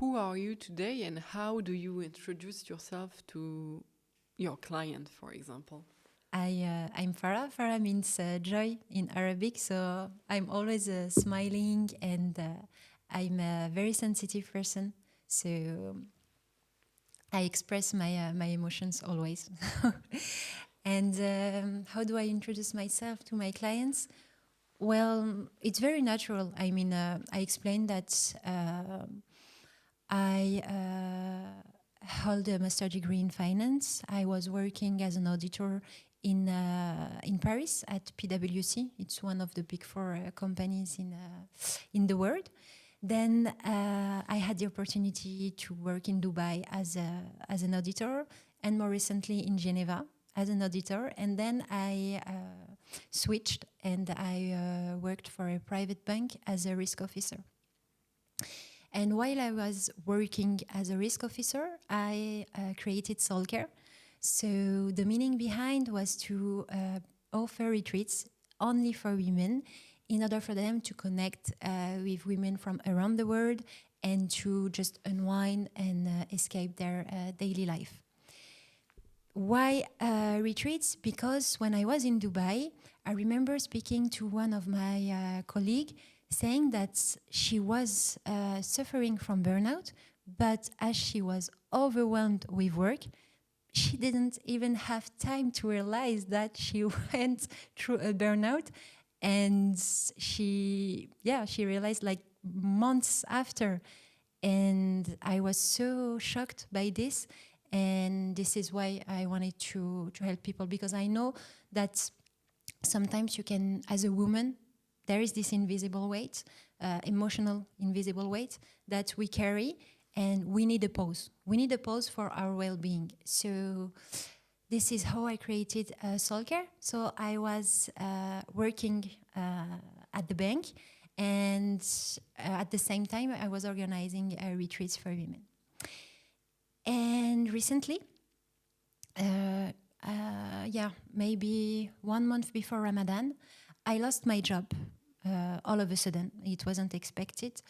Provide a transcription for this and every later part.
who are you today and how do you introduce yourself to your client, for example? I'm Farah. Farah means joy in Arabic, so I'm always smiling and I'm a very sensitive person. So I express my emotions always. And how do I introduce myself to my clients? Well, it's very natural. I mean, I explained that I hold a master degree in finance. I was working as an auditor in Paris at PwC. It's one of the big four companies in the world. Then I had the opportunity to work in Dubai as an auditor, and more recently in Geneva as an auditor. And then I switched and I worked for a private bank as a risk officer. And while I was working as a risk officer, I created Soulcare. So the meaning behind was to offer retreats only for women in order for them to connect with women from around the world and to just unwind and escape their daily life. Why retreats? Because when I was in Dubai, I remember speaking to one of my colleagues saying that she was suffering from burnout, but as she was overwhelmed with work, she didn't even have time to realize that she went through a burnout. And she realized like months after. And I was so shocked by this. And this is why I wanted to help people, because I know that sometimes you can, as a woman, there is this invisible weight, emotional invisible weight that we carry, and we need a pause. We need a pause for our well-being. So this is how I created Soulcare. So I was working at the bank, and at the same time, I was organizing retreats for women. And recently, maybe 1 month before Ramadan, I lost my job all of a sudden. It wasn't expected,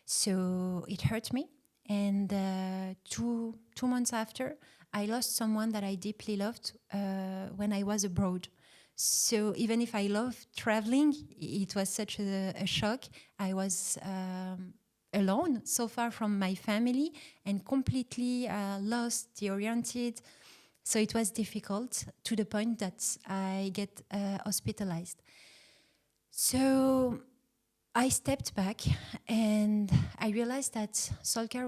so it hurt me. And 2 months after, I lost someone that I deeply loved when I was abroad. So even if I love traveling, it was such a shock. I was alone, so far from my family, and completely lost, deoriented. So it was difficult to the point that I get hospitalized. So I stepped back and I realized that Soulcare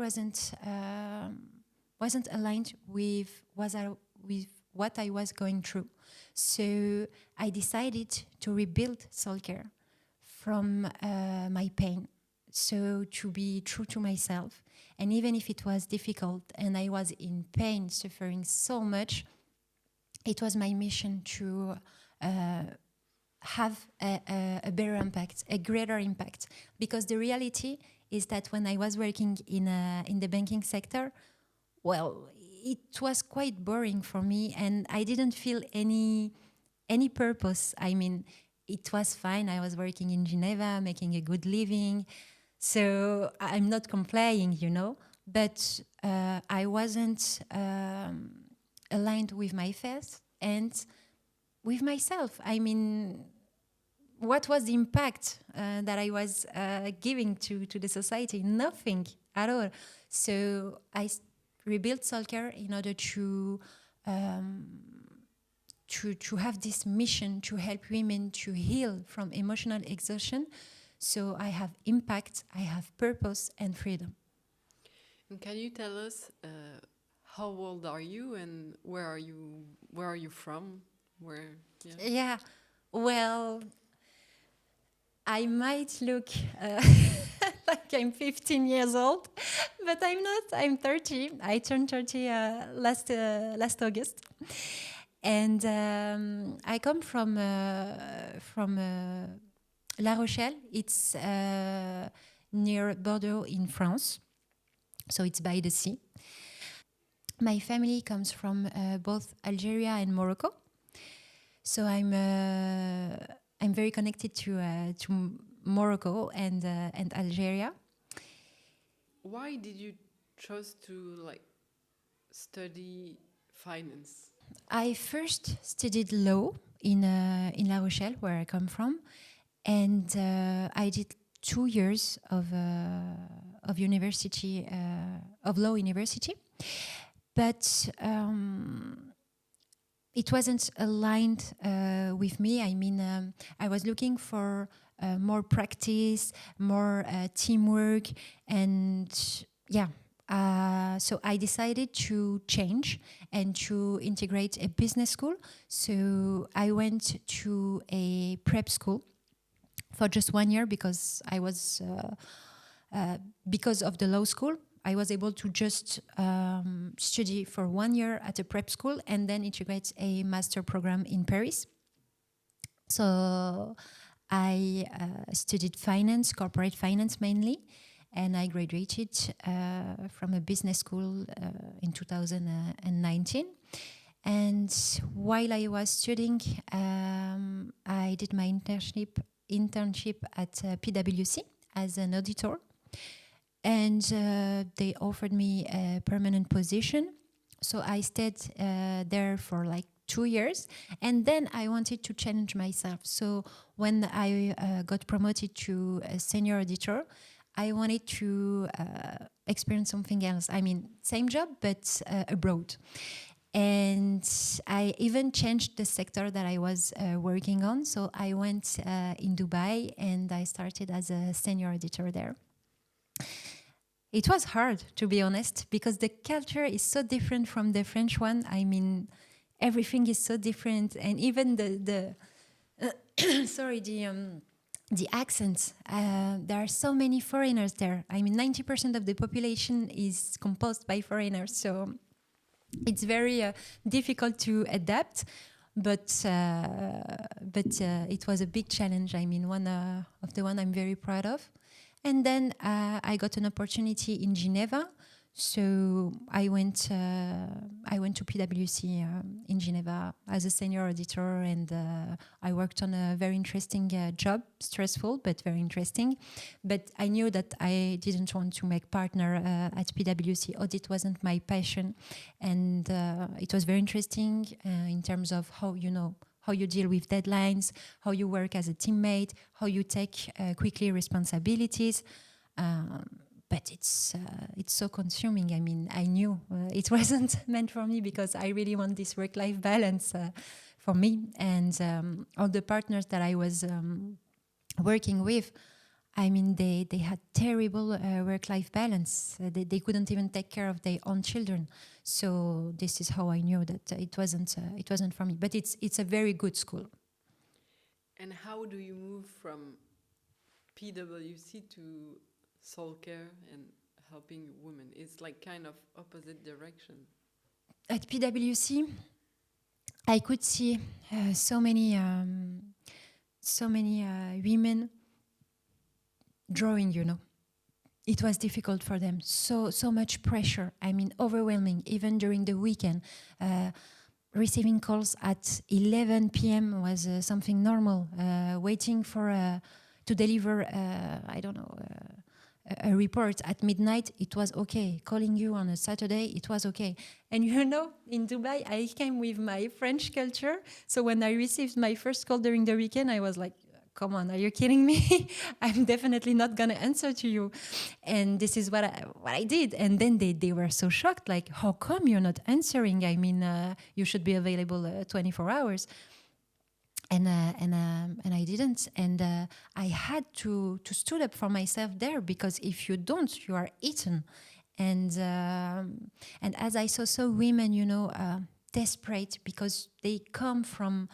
wasn't aligned with what I was going through. So I decided to rebuild Soulcare from my pain. So to be true to myself, and even if it was difficult and I was in pain, suffering so much, it was my mission to have a better impact, a greater impact. Because the reality is that when I was working in the banking sector, well, it was quite boring for me, and I didn't feel any purpose. I mean, it was fine. I was working in Geneva, making a good living. So I'm not complaining, but I wasn't aligned with my faith and with myself. I mean, what was the impact that I was giving to the society? Nothing at all. So I rebuilt Soulcare in order to have this mission to help women to heal from emotional exhaustion. So I have impact, I have purpose and freedom. And can you tell us how old are you and where are you from? Yeah. Well, I might look like I'm 15 years old, but I'm not. I'm 30. I turned 30 last August. And I come from La Rochelle. It's near Bordeaux in France. So it's by the sea. My family comes from both Algeria and Morocco. So I'm very connected to Morocco and Algeria. Why did you chose to like study finance? I first studied law in La Rochelle, where I come from, and I did 2 years of university of law university, but it wasn't aligned with me. I mean, I was looking for more practice, more teamwork, and yeah. So I decided to change and to integrate a business school. So I went to a prep school for just 1 year because I was because of the law school. I was able to just study for 1 year at a prep school and then integrate a master program in Paris. So I studied finance, corporate finance mainly, and I graduated from a business school in 2019. And while I was studying, I did my internship at PwC as an auditor. And they offered me a permanent position. So I stayed there for like 2 years. And then I wanted to challenge myself. So when I got promoted to a senior auditor, I wanted to experience something else. I mean, same job, but abroad. And I even changed the sector that I was working on. So I went in Dubai and I started as a senior auditor there. It was hard, to be honest, because the culture is so different from the French one. I mean, everything is so different, and even the accents. There are so many foreigners there. I mean, 90% of the population is composed by foreigners, so it's very difficult to adapt. But it was a big challenge. I mean, one of the one I'm very proud of. And then I got an opportunity in Geneva. So I went to PwC in Geneva as a senior auditor, and I worked on a very interesting job, stressful but very interesting. But I knew that I didn't want to make partner at PwC. Audit wasn't my passion, and it was very interesting in terms of how you deal with deadlines, how you work as a teammate, how you take quickly responsibilities. But it's so consuming. I mean, I knew it wasn't meant for me because I really want this work-life balance for me. And all the partners that I was working with, I mean, they had terrible work-life balance. They couldn't even take care of their own children. So this is how I knew that it wasn't for me. But it's a very good school. And how do you move from PwC to Soulcare and helping women? It's like kind of opposite direction. At PwC, I could see so many women drawing. It was difficult for them. So much pressure. I mean, overwhelming. Even during the weekend, receiving calls at 11 p.m. was something normal. Waiting for to deliver, a report at midnight, it was okay. Calling you on a Saturday, it was okay. And in Dubai, I came with my French culture. So when I received my first call during the weekend, I was like, come on, are you kidding me? I'm definitely not going to answer to you. And this is what I did. And then they were so shocked, like, how come you're not answering? I mean, you should be available 24 hours. And I didn't, and I had to stood up for myself there, because if you don't, you are eaten. And as I saw women, desperate because they come from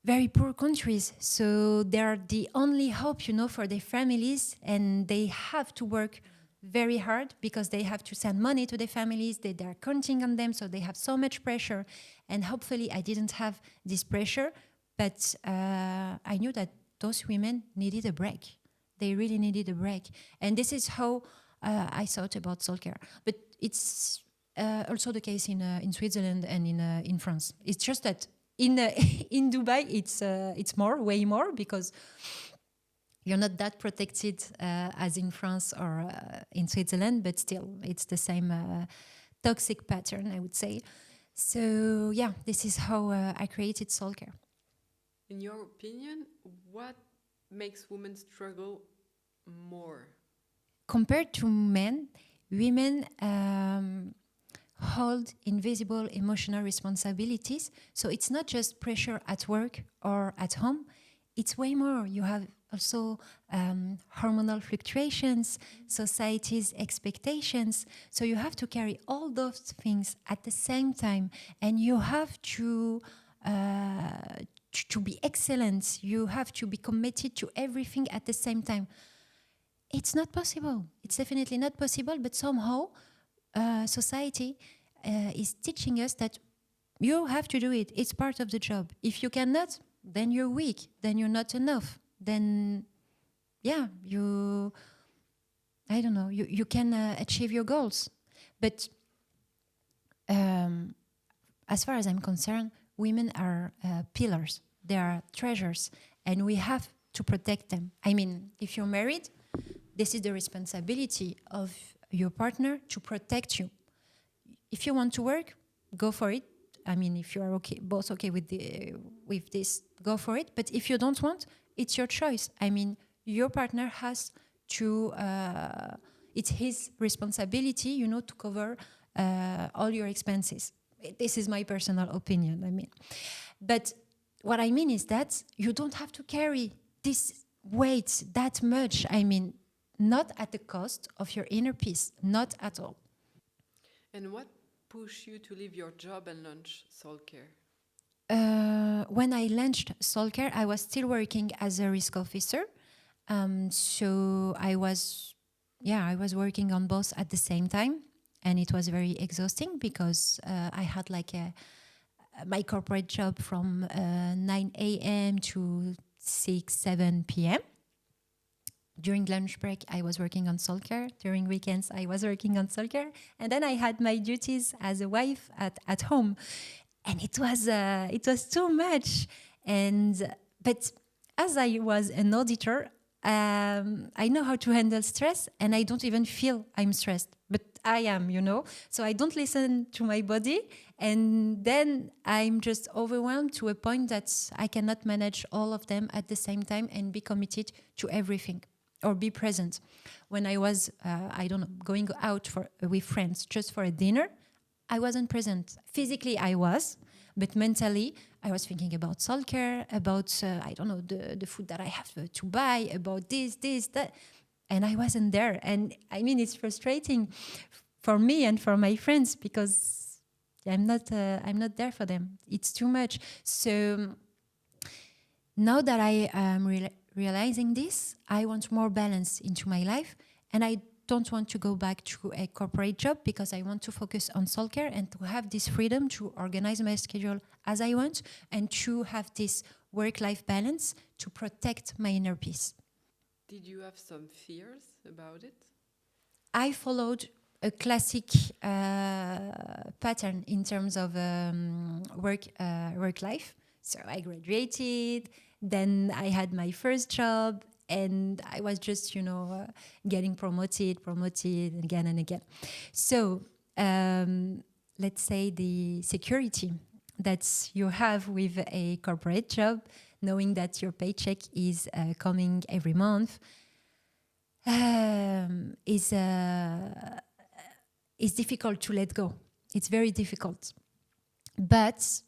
very poor countries, so they're the only hope, for their families, and they have to work very hard because they have to send money to their families. They're counting on them, so they have so much pressure. And hopefully, I didn't have this pressure. But I knew that those women needed a break. They really needed a break. And this is how I thought about Soulcare. But it's also the case in Switzerland and in France. It's just that in Dubai, it's way more, because you're not that protected as in France or in Switzerland, but still, it's the same toxic pattern, I would say. So yeah, this is how I created Soulcare. In your opinion, what makes women struggle more? Compared to men, women hold invisible emotional responsibilities. So it's not just pressure at work or at home, it's way more. You have also hormonal fluctuations, society's expectations. So you have to carry all those things at the same time, and you have to be excellent. You have to be committed to everything at the same time. It's not possible. It's definitely not possible, but somehow society is teaching us that you have to do it. It's part of the job. If you cannot, then you're weak. Then you're not enough. Then, yeah, I don't know, you can achieve your goals. But as far as I'm concerned, women are pillars. They are treasures, and we have to protect them. I mean, if you're married, this is the responsibility of your partner to protect you. If you want to work, go for it. I mean, if you are both okay with this, go for it. But if you don't want, it's your choice. I mean, your partner has to. It's his responsibility, to cover all your expenses. This is my personal opinion. I mean, but what I mean is that you don't have to carry this weight that much. I mean, not at the cost of your inner peace, not at all. And what pushed you to leave your job and launch Soulcare? When I launched Soulcare, I was still working as a risk officer. So I was working on both at the same time, and it was very exhausting because I had my corporate job from 9 a.m. to 7 p.m. During lunch break, I was working on Soulcare. During weekends, I was working on Soulcare. And then I had my duties as a wife at home. And it was too much. But as I was an auditor, I know how to handle stress, and I don't even feel I'm stressed. But I am, So I don't listen to my body. And then I'm just overwhelmed to a point that I cannot manage all of them at the same time and be committed to everything. Or be present. When I was, going out with friends just for a dinner, I wasn't present. Physically, I was, but mentally, I was thinking about Soulcare, about, the food that I have to buy, about this, that, and I wasn't there. And I mean, it's frustrating for me and for my friends because I'm not there for them. It's too much. So now that I am realizing this, I want more balance into my life, and I don't want to go back to a corporate job because I want to focus on Soulcare and to have this freedom to organize my schedule as I want and to have this work-life balance to protect my inner peace. Did you have some fears about it? I followed a classic pattern in terms of work life. So I graduated. Then I had my first job, and I was just, getting promoted again and again. So let's say the security that you have with a corporate job, knowing that your paycheck is coming every month, is difficult to let go. It's very difficult. But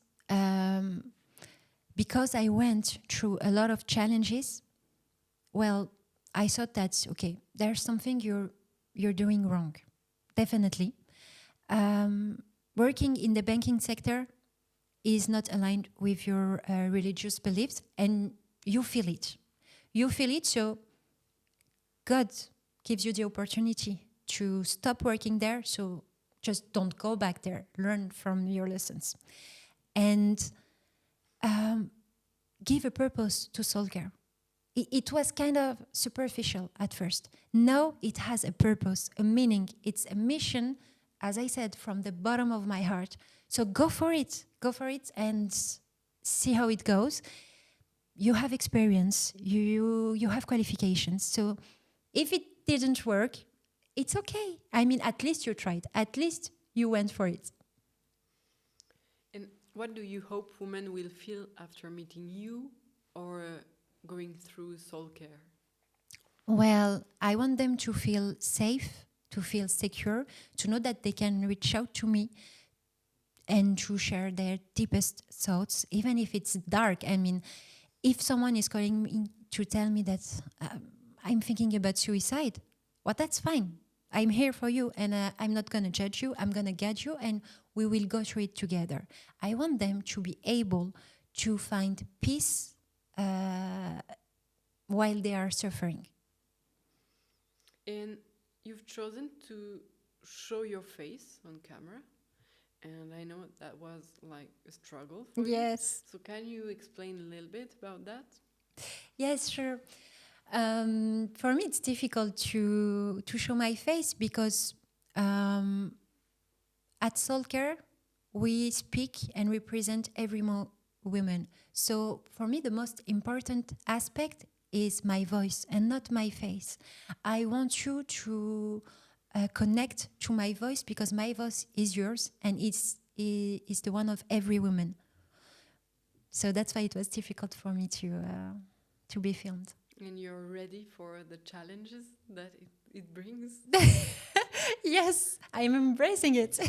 because I went through a lot of challenges, well, I thought that, okay, there's something you're doing wrong, definitely. Working in the banking sector is not aligned with your religious beliefs, and you feel it. You feel it, so God gives you the opportunity to stop working there, so just don't go back there. Learn from your lessons. And give a purpose to Soulcare. It was kind of superficial at first. Now it has a purpose, a meaning. It's a mission, as I said, from the bottom of my heart. So go for it and see how it goes. you have experience, you have qualifications. So if it didn't work, it's okay. I mean, at least you tried. At least you went for it. And what do you hope women will feel after meeting you or going through Soulcare? Well, I want them to feel safe, to feel secure, to know that they can reach out to me and to share their deepest thoughts, even if it's dark. I mean, if someone is calling me to tell me that I'm thinking about suicide, well, that's fine. I'm here for you, and I'm not going to judge you. I'm going to guide you, and we will go through it together. I want them to be able to find peace while they are suffering. And you've chosen to show your face on camera. And I know that was like a struggle for you. Yes. So can you explain a little bit about that? Yes, sure. For me, it's difficult to show my face because at Soulcare, we speak and represent every woman. So for me, the most important aspect is my voice and not my face. I want you to connect to my voice because my voice is yours and is the one of every woman. So that's why it was difficult for me to be filmed. And you're ready for the challenges that it brings? Yes, I'm embracing it.